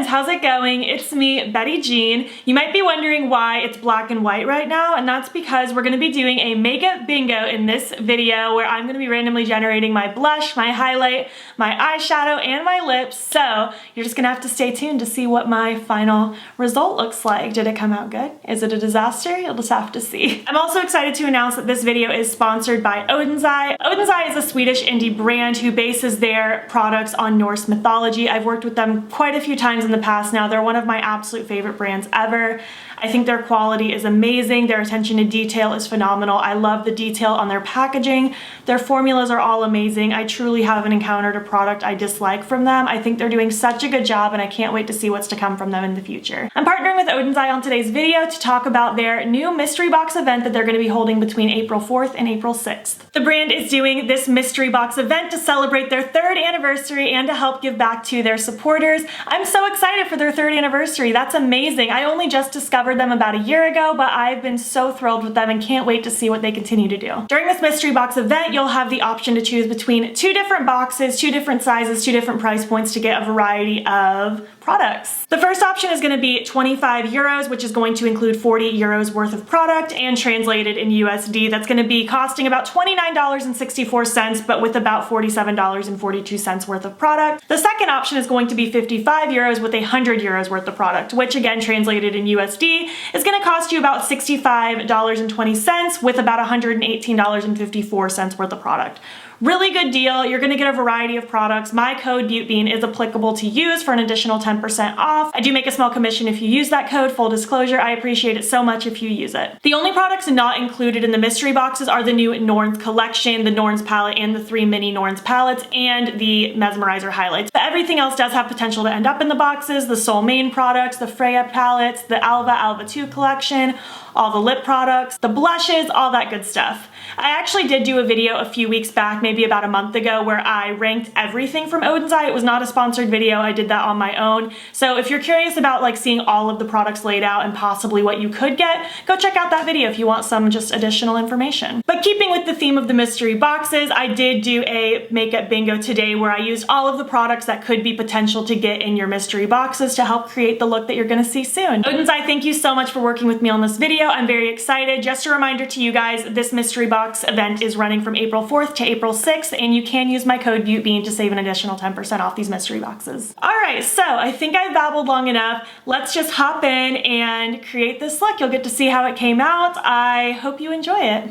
how's it going? It's me, Betty Jean. You might be wondering why it's black and white right now, and that's because we're gonna be doing a makeup bingo in this video where I'm gonna be randomly generating my blush, my highlight, my eyeshadow, and my lips. So you're just gonna have to stay tuned to see what my final result looks like. Did it come out good? Is it a disaster? You'll just have to see. I'm also excited to announce that this video is sponsored by Oden's. Oden's is a Swedish indie brand who bases their products on Norse mythology. I've worked with them quite a few times in the past now. They're one of my absolute favorite brands ever. I think their quality is amazing. Their attention to detail is phenomenal. I love the detail on their packaging. Their formulas are all amazing. I truly haven't encountered a product I dislike from them. I think they're doing such a good job and I can't wait to see what's to come from them in the future. I'm partnering with Oden's on today's video to talk about their new mystery box event that they're going to be holding between April 4th and April 6th. The brand is doing this mystery box event to celebrate their 3rd anniversary and to help give back to their supporters. I'm so excited for their 3rd anniversary. That's amazing. I only just discovered them about a year ago, but I've been so thrilled with them and can't wait to see what they continue to do. During this mystery box event, you'll have the option to choose between 2 different boxes, 2 different sizes, 2 different price points to get a variety of products. The first option is going to be 25 euros, which is going to include 40 euros worth of product, and translated in USD, that's going to be costing about $29.64, but with about $47.42 worth of product. The second option is going to be 55 euros with 100 euros worth of product, which again, translated in USD, is going to cost you about $65.20 with about $118.54 worth of product. Really good deal. You're going to get a variety of products. My code Beautbean is applicable to use for an additional 10% off. I do make a small commission if you use that code, full disclosure. I appreciate it so much if you use it. The only products not included in the mystery boxes are the new Norns collection, the Norns palette, and the 3 mini Norns palettes, and the Mesmerizer highlights. But everything else does have potential to end up in the boxes. The Soul Main products, the Freya palettes, the Alva 2 collection, all the lip products, the blushes, all that good stuff. I actually did do a video a few weeks back, maybe about a month ago, where I ranked everything from Oden's. It was not a sponsored video. I did that on my own. So if you're curious about like seeing all of the products laid out and possibly what you could get, go check out that video if you want some just additional information. But keeping with the theme of the mystery boxes, I did do a makeup bingo today where I used all of the products that could be potential to get in your mystery boxes to help create the look that you're gonna see soon. Oden's, thank you so much for working with me on this video. I'm very excited. Just a reminder to you guys, this mystery box event is running from April 4th to April 6th, and you can use my code Beautbean to save an additional 10% off these mystery boxes. All right, so I think I've babbled long enough. Let's just hop in and create this look. You'll get to see how it came out. I hope you enjoy it.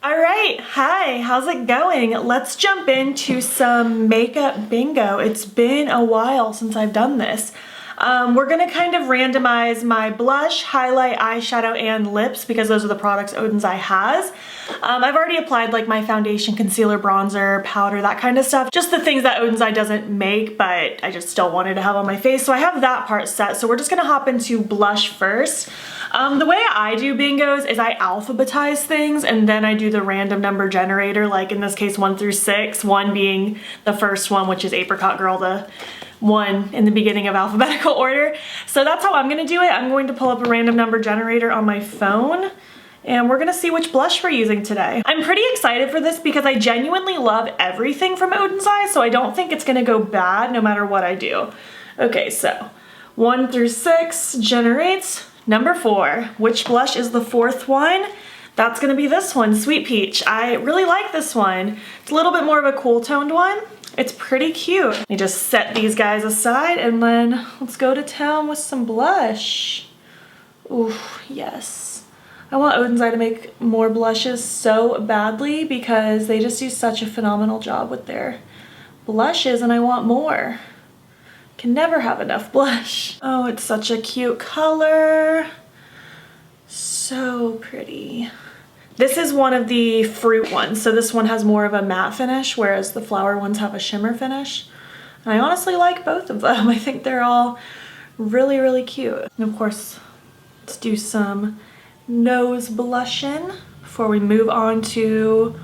All right, hi, how's it going? Let's jump into some makeup bingo. It's been a while since I've done this. We're gonna kind of randomize my blush, highlight, eyeshadow, and lips because those are the products Oden's has. I've already applied like my foundation, concealer, bronzer, powder, that kind of stuff. Just the things that Oden's doesn't make, but I just still wanted to have on my face. So I have that part set. So we're just gonna hop into blush first. The way I do bingos is I alphabetize things and then I do the random number generator, like in this case 1 through 6, 1 being the first one, which is Apricot Girl, the 1 in the beginning of alphabetical order. So that's how I'm gonna do it. I'm going to pull up a random number generator on my phone and we're gonna see which blush we're using today. I'm pretty excited for this because I genuinely love everything from Oden's, so I don't think it's gonna go bad no matter what I do. Okay, so 1 through 6 generates number 4. Which blush is the 4th one? That's gonna be this one, Sweet Peach. I really like this one. It's a little bit more of a cool toned one. It's pretty cute. Let me just set these guys aside and then let's go to town with some blush. Ooh, yes. I want Oden's to make more blushes so badly because they just do such a phenomenal job with their blushes and I want more. Can never have enough blush. Oh, it's such a cute color. So pretty. This is one of the fruit ones, so this one has more of a matte finish, whereas the flower ones have a shimmer finish. And I honestly like both of them. I think they're all really, really cute. And of course, let's do some nose blushing before we move on to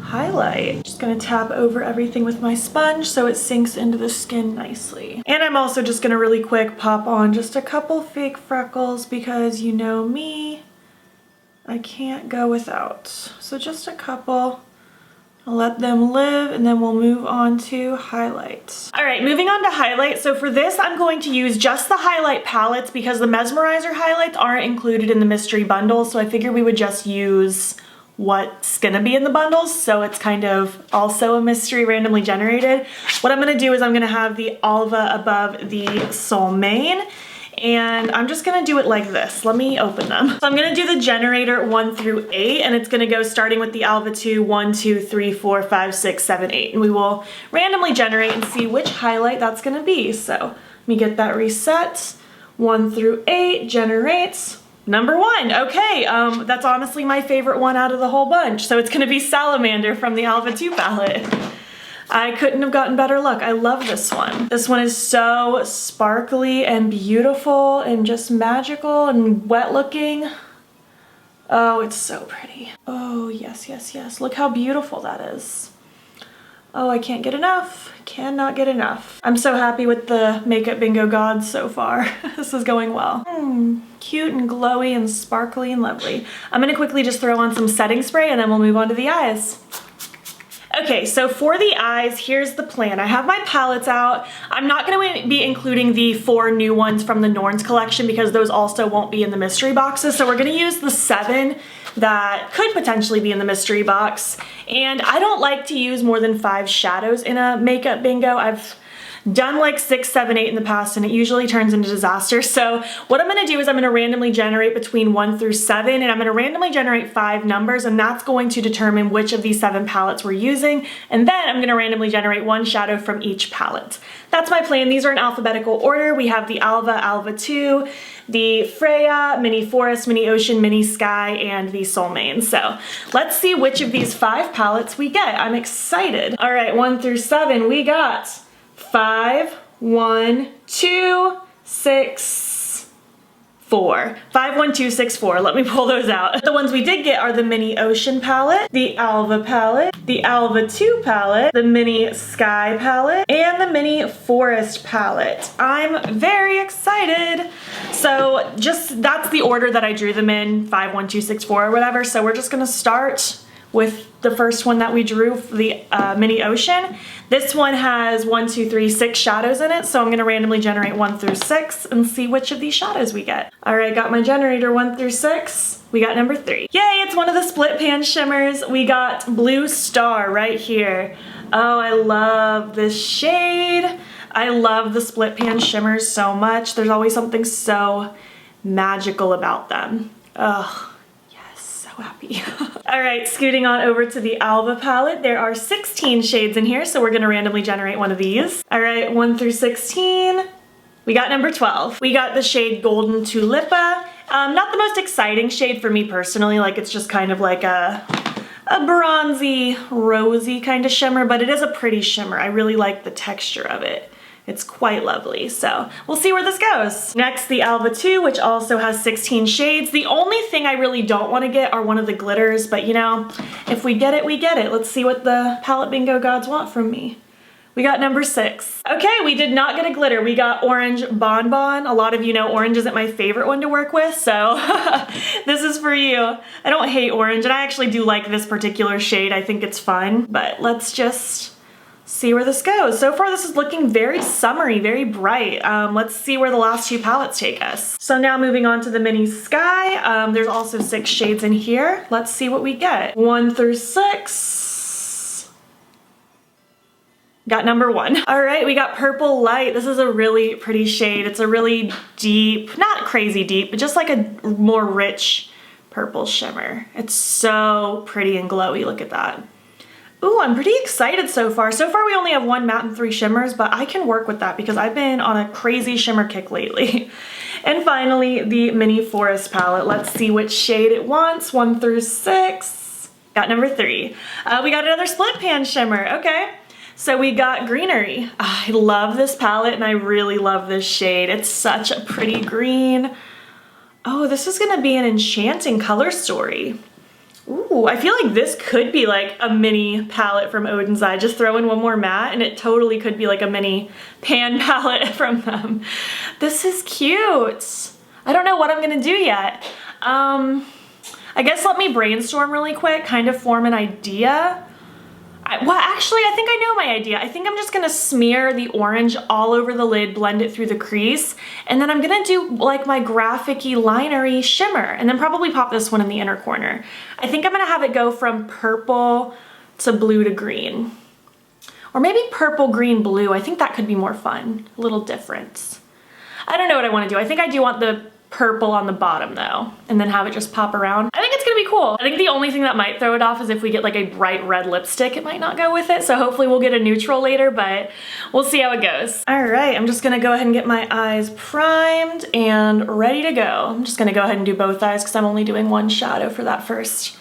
highlight. Just gonna tap over everything with my sponge so it sinks into the skin nicely. And I'm also just gonna really quick pop on just a couple fake freckles because you know me, I can't go without. So just a couple I'll let them live, and then we'll move on to highlights. All right, moving on to highlight. So for this, I'm going to use just the highlight palettes because the mesmerizer highlights aren't included in the mystery bundle. So I figured we would just use what's gonna be in the bundles. So it's kind of also a mystery randomly generated. What I'm gonna do is I'm gonna have the Alva above the Soul Mane. And I'm just gonna do it like this. Let me open them. So I'm gonna do the generator 1 through 8, and it's gonna go starting with the Alva 2, 1, 2, 3, 4, 5, 6, 7, 8. And we will randomly generate and see which highlight that's gonna be. So let me get that reset. 1 through 8 generates number 1. Okay, that's honestly my favorite one out of the whole bunch. So it's gonna be Salamander from the Alva 2 palette. I couldn't have gotten better luck. I love this one. This one is so sparkly and beautiful and just magical and wet looking. Oh, it's so pretty. Oh, yes, yes, yes. Look how beautiful that is. Oh, I can't get enough. Cannot get enough. I'm so happy with the Makeup Bingo gods so far. This is going well. Cute and glowy and sparkly and lovely. I'm gonna quickly just throw on some setting spray and then we'll move on to the eyes. Okay, so for the eyes, here's the plan. I have my palettes out. I'm not gonna be including the 4 new ones from the Norns collection because those also won't be in the mystery boxes. So we're gonna use the 7 that could potentially be in the mystery box. And I don't like to use more than 5 shadows in a makeup bingo. I've done like 6, 7, 8 in the past and it usually turns into disaster. So what I'm gonna do is I'm gonna randomly generate between 1 through 7 and I'm gonna randomly generate 5 numbers and that's going to determine which of these 7 palettes we're using. And then I'm gonna randomly generate 1 shadow from each palette. That's my plan. These are in alphabetical order. We have the Alva, Alva 2, the Freya, Mini Forest, Mini Ocean, Mini Sky, and the Soul Mane. So let's see which of these 5 palettes we get. I'm excited. All right, 1 through 7, we got 5, 1, 2, 6, 4. 5, 1, 2, 6, 4. Let me pull those out. The ones we did get are the Mini Ocean palette, the Alva palette, the Alva 2 palette, the Mini Sky palette, and the Mini Forest palette. I'm very excited. So that's the order that I drew them in, 5, 1, 2, 6, 4 or whatever. So we're just gonna start with the first one that we drew, the Mini Ocean. This one has 1, 2, 3, 6 shadows in it, so I'm gonna randomly generate 1 through 6 and see which of these shadows we get. All right, got my generator 1 through 6. We got number 3. Yay, it's one of the split pan shimmers. We got Blue Star right here. Oh, I love this shade. I love the split pan shimmers so much. There's always something so magical about them. Ugh. Happy. All right, scooting on over to the Alva palette. There are 16 shades in here, so we're gonna randomly generate one of these. All right, 1 through 16. We got number 12. We got the shade Golden Tulipa. Not the most exciting shade for me personally, like it's just kind of like a bronzy, rosy kind of shimmer, but it is a pretty shimmer. I really like the texture of it. It's quite lovely, so we'll see where this goes. Next, the Alva 2, which also has 16 shades. The only thing I really don't want to get are one of the glitters, but you know, if we get it, we get it. Let's see what the palette bingo gods want from me. We got number 6. Okay, we did not get a glitter. We got Orange Bonbon. A lot of you know orange isn't my favorite one to work with, so this is for you. I don't hate orange, and I actually do like this particular shade. I think it's fun, but let's just see where this goes. So far this is looking very summery, very bright. Let's see where the last 2 palettes take us. So now moving on to the Mini Sky. There's also 6 shades in here. Let's see what we get. 1 through 6. Got number 1. All right, we got Purple Light. This is a really pretty shade. It's a really deep, not crazy deep, but just like a more rich purple shimmer. It's so pretty and glowy. Look at that. Ooh, I'm pretty excited so far. So far we only have 1 matte and 3 shimmers, but I can work with that because I've been on a crazy shimmer kick lately. And finally, the Mini Forest palette. Let's see which shade it wants. 1 through 6. Got number 3. We got another split pan shimmer. Okay. So we got Greenery. I love this palette and I really love this shade. It's such a pretty green. Oh, this is gonna be an enchanting color story. Ooh, I feel like this could be like a mini palette from Oden's Eye. Just throw in 1 more matte and it totally could be like a mini pan palette from them. This is cute. I don't know what I'm gonna do yet. I guess let me brainstorm really quick, kind of form an idea. Well, actually, I think I know my idea. I think I'm just gonna smear the orange all over the lid, blend it through the crease, and then I'm gonna do like my graphic-y, linery shimmer, and then probably pop this one in the inner corner. I think I'm gonna have it go from purple to blue to green. Or maybe purple, green, blue. I think that could be more fun, a little difference. I don't know what I wanna do. I think I do want the purple on the bottom though, and then have it just pop around. I think it's gonna be cool. I think the only thing that might throw it off is if we get like a bright red lipstick, it might not go with it. So hopefully we'll get a neutral later, but we'll see how it goes. All right, I'm just gonna go ahead and get my eyes primed and ready to go. I'm just gonna go ahead and do both eyes because I'm only doing one shadow for that first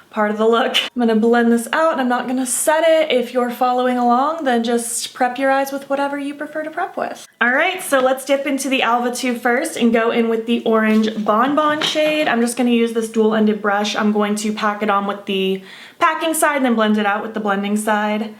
part of the look. I'm gonna blend this out and I'm not gonna set it. If you're following along, then just prep your eyes with whatever you prefer to prep with. All right, so let's dip into the Alva 2 first and go in with the orange Bonbon shade. I'm just gonna use this dual-ended brush. I'm going to pack it on with the packing side and then blend it out with the blending side.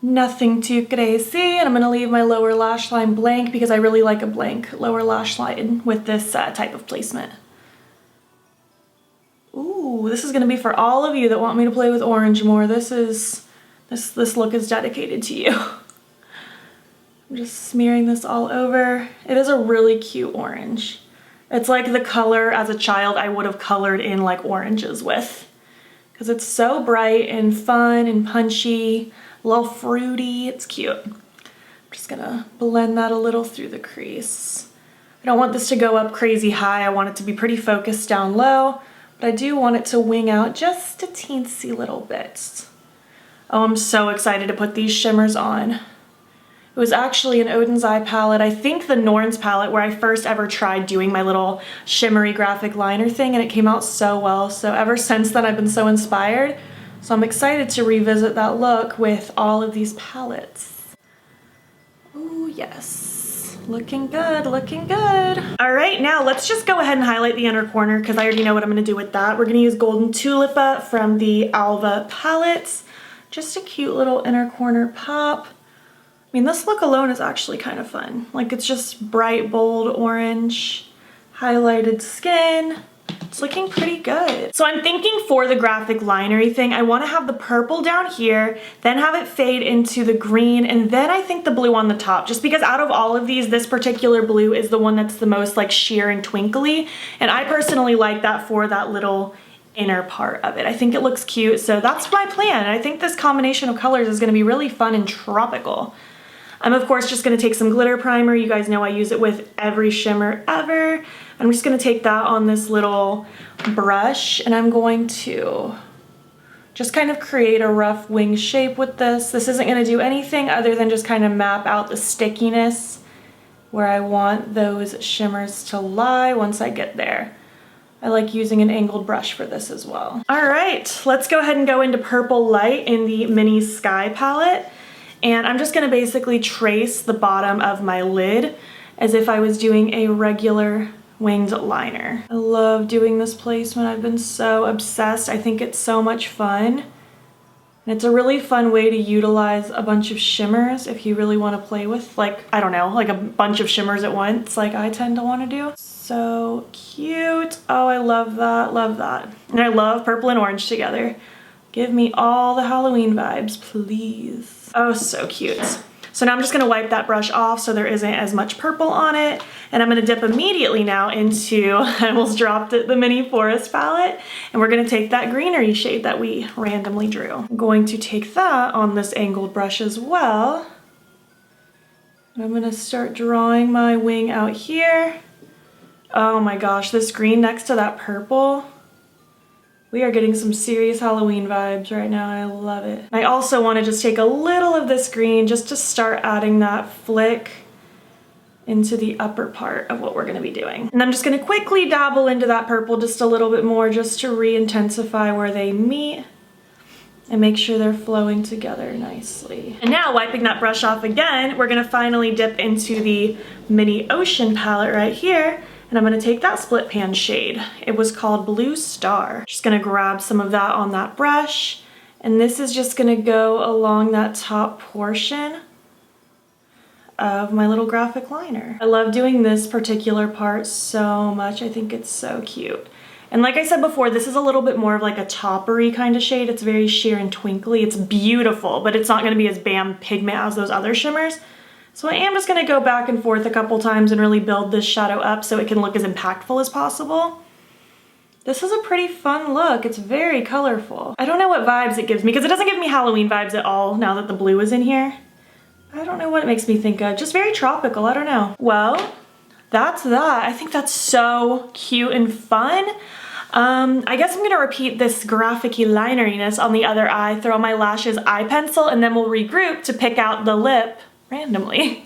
Nothing too crazy, and I'm gonna leave my lower lash line blank because I really like a blank lower lash line with this type of placement. Ooh, this is gonna be for all of you that want me to play with orange more. This look is dedicated to you. I'm just smearing this all over. It is a really cute orange. It's like the color as a child I would have colored in like oranges with, because it's so bright and fun and punchy, a little fruity. It's cute. I'm just gonna blend that a little through the crease. I don't want this to go up crazy high. I want it to be pretty focused down low. But I do want it to wing out just a teensy little bit. Oh, I'm so excited to put these shimmers on. It was actually an Oden's Eye palette. I think the Norns palette where I first ever tried doing my little shimmery graphic liner thing, and it came out so well. So ever since then I've been so inspired. So I'm excited to revisit that look with all of these palettes. Oh yes. Looking good, looking good. All right, now let's just go ahead and highlight the inner corner because I already know what I'm gonna do with that. We're gonna use Golden Tulipa from the Alva palettes. Just a cute little inner corner pop. I mean, this look alone is actually kind of fun. Like, it's just bright, bold orange, highlighted skin. It's looking pretty good. So I'm thinking for the graphic linery thing, I want to have the purple down here, then have it fade into the green, and then I think the blue on the top, just because out of all of these, this particular blue is the one that's the most like sheer and twinkly, and I personally like that for that little inner part of it. I think it looks cute, so that's my plan. I think this combination of colors is going to be really fun and tropical. I'm of course just going to take some glitter primer. You guys know I use it with every shimmer ever. I'm just going to take that on this little brush and I'm going to just kind of create a rough wing shape with this. This isn't going to do anything other than just kind of map out the stickiness where I want those shimmers to lie once I get there. I like using an angled brush for this as well. All right, let's go ahead and go into Purple Light in the Mini Sky palette. And I'm just gonna basically trace the bottom of my lid as if I was doing a regular winged liner. I love doing this placement. I've been so obsessed. I think it's so much fun. And it's a really fun way to utilize a bunch of shimmers if you really want to play with, like, I don't know, like a bunch of shimmers at once, like I tend to want to do. So cute. Oh, I love that, love that. And I love purple and orange together. Give me all the Halloween vibes, please. Oh, so cute. So now I'm just gonna wipe that brush off so there isn't as much purple on it. And I'm gonna dip immediately now into, I almost dropped it, the Mini Forest palette. And we're gonna take that greenery shade that we randomly drew. I'm going to take that on this angled brush as well. And I'm gonna start drawing my wing out here. Oh my gosh, this green next to that purple. We are getting some serious Halloween vibes right now, and I love it. I also want to just take a little of this green just to start adding that flick into the upper part of what we're going to be doing. And I'm just going to quickly dabble into that purple just a little bit more just to re-intensify where they meet and make sure they're flowing together nicely. And now, wiping that brush off again, we're going to finally dip into the Mini Ocean palette right here. And I'm gonna take that split pan shade. It was called Blue Star. Just gonna grab some of that on that brush. And this is just gonna go along that top portion of my little graphic liner. I love doing this particular part so much. I think it's so cute. And like I said before, this is a little bit more of like a toppery kind of shade. It's very sheer and twinkly. It's beautiful, but it's not gonna be as bam pigment as those other shimmers. So I am just gonna go back and forth a couple times and really build this shadow up so it can look as impactful as possible. This is a pretty fun look. It's very colorful. I don't know what vibes it gives me because it doesn't give me Halloween vibes at all now that the blue is in here. I don't know what it makes me think of. Just very tropical, I don't know. Well, that's that. I think that's so cute and fun. I guess I'm gonna repeat this graphic-y lineriness on the other eye, throw on my lashes eye pencil, and then we'll regroup to pick out the lip randomly.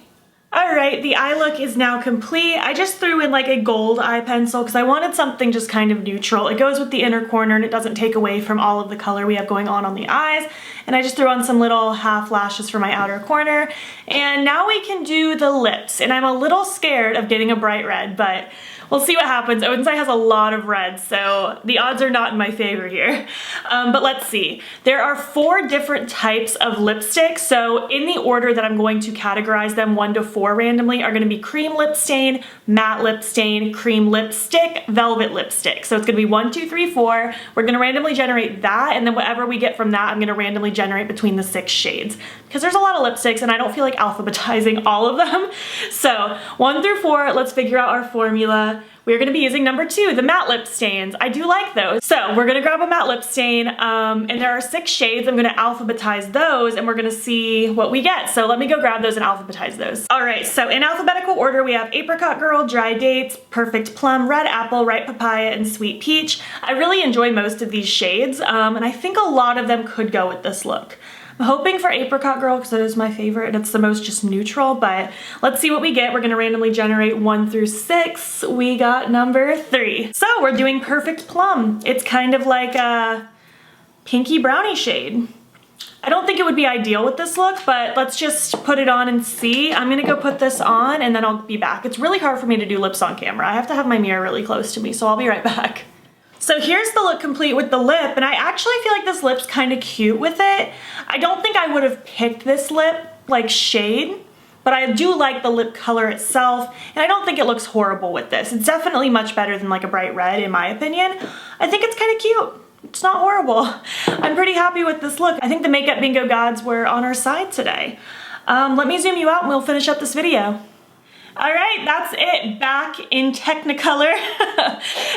All right, the eye look is now complete. I just threw in like a gold eye pencil because I wanted something just kind of neutral. It goes with the inner corner and it doesn't take away from all of the color we have going on the eyes. And I just threw on some little half lashes for my outer corner. And now we can do the lips. And I'm a little scared of getting a bright red, but we'll see what happens. Oden's eye has a lot of red, so the odds are not in my favor here. But let's see. There are 4 different types of lipstick. So in the order that I'm going to categorize them, 1 to 4 randomly, are gonna be cream lip stain, matte lip stain, cream lipstick, velvet lipstick. So it's gonna be 1, 2, 3, 4. We're gonna randomly generate that, and then whatever we get from that, I'm gonna randomly generate between the 6 shades. Because there's a lot of lipsticks and I don't feel like alphabetizing all of them. So 1 through 4, let's figure out our formula. We're gonna be using number 2, the matte lip stains. I do like those. So we're gonna grab a matte lip stain, and there are 6 shades. I'm gonna alphabetize those and we're gonna see what we get. So let me go grab those and alphabetize those. All right, so in alphabetical order, we have Apricot Girl, Dry Dates, Perfect Plum, Red Apple, Ripe Papaya, and Sweet Peach. I really enjoy most of these shades, and I think a lot of them could go with this look. I'm hoping for Apricot Girl because that is my favorite and it's the most just neutral, but let's see what we get. We're gonna randomly generate 1 through 6. We got number 3. So we're doing Perfect Plum. It's kind of like a pinky brownie shade. I don't think it would be ideal with this look, but let's just put it on and see. I'm gonna go put this on and then I'll be back. It's really hard for me to do lips on camera. I have to have my mirror really close to me, so I'll be right back. So here's the look complete with the lip, and I actually feel like this lip's kind of cute with it. I don't think I would have picked this lip like shade, but I do like the lip color itself, and I don't think it looks horrible with this. It's definitely much better than like a bright red in my opinion. I think it's kind of cute. It's not horrible. I'm pretty happy with this look. I think the makeup bingo gods were on our side today. Let me zoom you out and we'll finish up this video. All right, that's it. Back in Technicolor.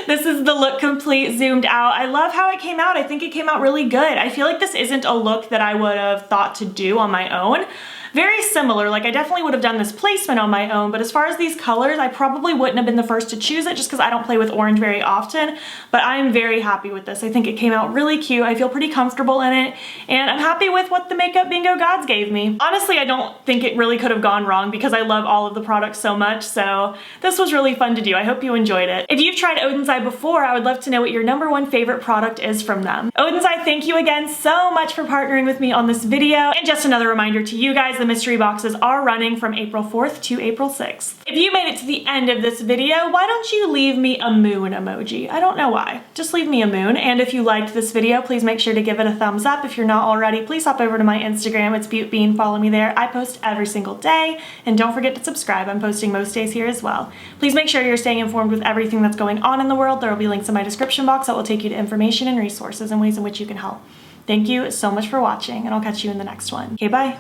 This is the look complete zoomed out. I love how it came out. I think it came out really good. I feel like this isn't a look that I would have thought to do on my own. Very similar, like I definitely would have done this placement on my own, but as far as these colors, I probably wouldn't have been the first to choose it just because I don't play with orange very often, but I'm very happy with this. I think it came out really cute. I feel pretty comfortable in it, and I'm happy with what the makeup bingo gods gave me. Honestly, I don't think it really could have gone wrong because I love all of the products so much, so this was really fun to do. I hope you enjoyed it. If you've tried Oden's Eye before, I would love to know what your #1 favorite product is from them. Oden's Eye, thank you again so much for partnering with me on this video, and just another reminder to you guys, the mystery boxes are running from April 4th to April 6th. If you made it to the end of this video, why don't you leave me a moon emoji? I don't know why. Just leave me a moon. And if you liked this video, please make sure to give it a thumbs up. If you're not already, please hop over to my Instagram. It's Beautbean. Follow me there. I post every single day. And don't forget to subscribe. I'm posting most days here as well. Please make sure you're staying informed with everything that's going on in the world. There will be links in my description box that will take you to information and resources and ways in which you can help. Thank you so much for watching, and I'll catch you in the next one. Okay, bye.